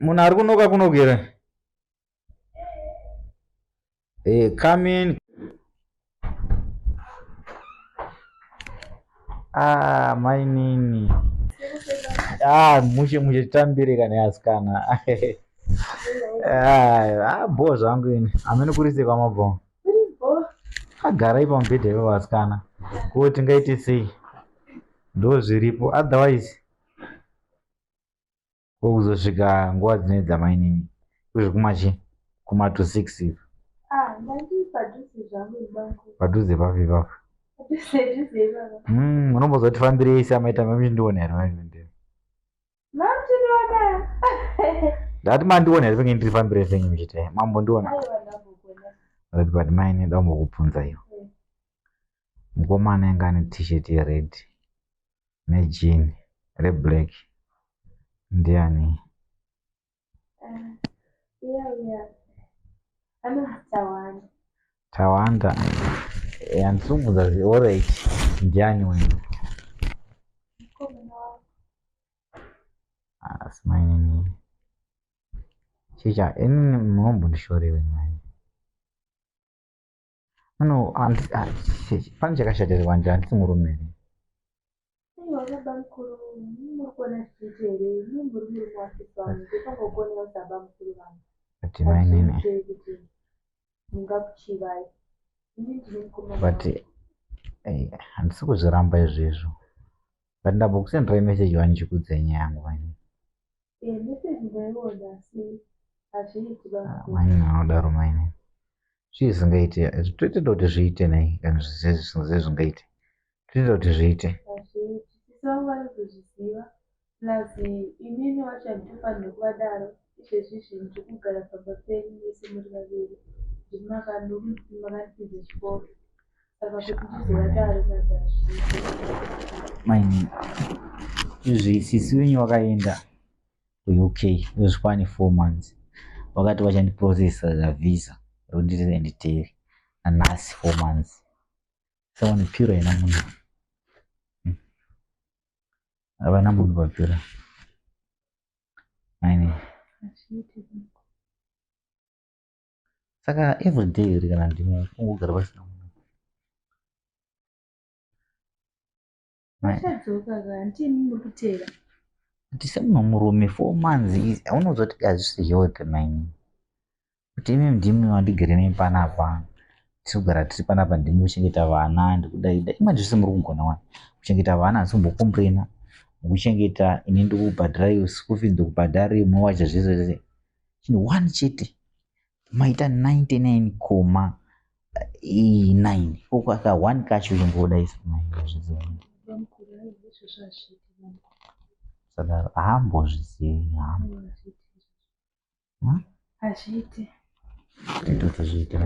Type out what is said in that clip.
Munhu ari kunoka kunogera. Come in. Mainini. Muchitambire kana yasikana. Bo zvangu ini. Amene kurise kwamabho. Agara ipa mubhedha wevasikana. Kuti ngaite sei? Ndo zviripo. Otherwise kuzosvika nguva dzine dzamainini. Kuzvikumachi kuma to 6. Padhuze papi ipapo. Unombozotifambirei samaita mamuchindiona here maizvindei? Ndati mandiona here penge ndirifambire senyu muchitai mambondiona but maine ndambokubvunza iyo mukomana ainge ane t-shirt yered nejini reblack ndiani? Tawanda yandisumudza zviorate ndiani wenu? Asi mainini chicha inini munombondishorewe maini. Pane chakashatirwa ndi handisi murume here. Ati mainini but handisi kuzviramba izvezvo but ndambokusenderai meseji wanichikudze nyaya yangu maini. Maini anodaro maini zvii zvingaite toitenda kuti zviite nai kana zvezvingaite toitenda kuti zviite. Maini izvi sisi wenyu wakaenda kuuk uzvikwane 4 months wakati vachandiprocessa visa ronditire nditeri nanhasi 4 months saone pura ina munhu havana munhu papura maini. Saka everyday iri kana ndimo kungogara pasina munhu. Ndise munhu murume 4 months haunonzwa kuti hazvisi healthy maini. Kuti imi ndimi wandigere nei panapa tiri kugara tiri panapa ndimi kuchengeta vana ndikudaida imwe zvese muri kugona wani kuchengeta vana hasimbokombrena mukuchengeta ini ndikubhadhara school fees ndikubhadhara munowacha zvese zvese chinhu 1 chete maita 99.9 kokaka 1 kacho chimbodaisa maizvozviziva sadaro hambozvizivi hazviiti tototi zviite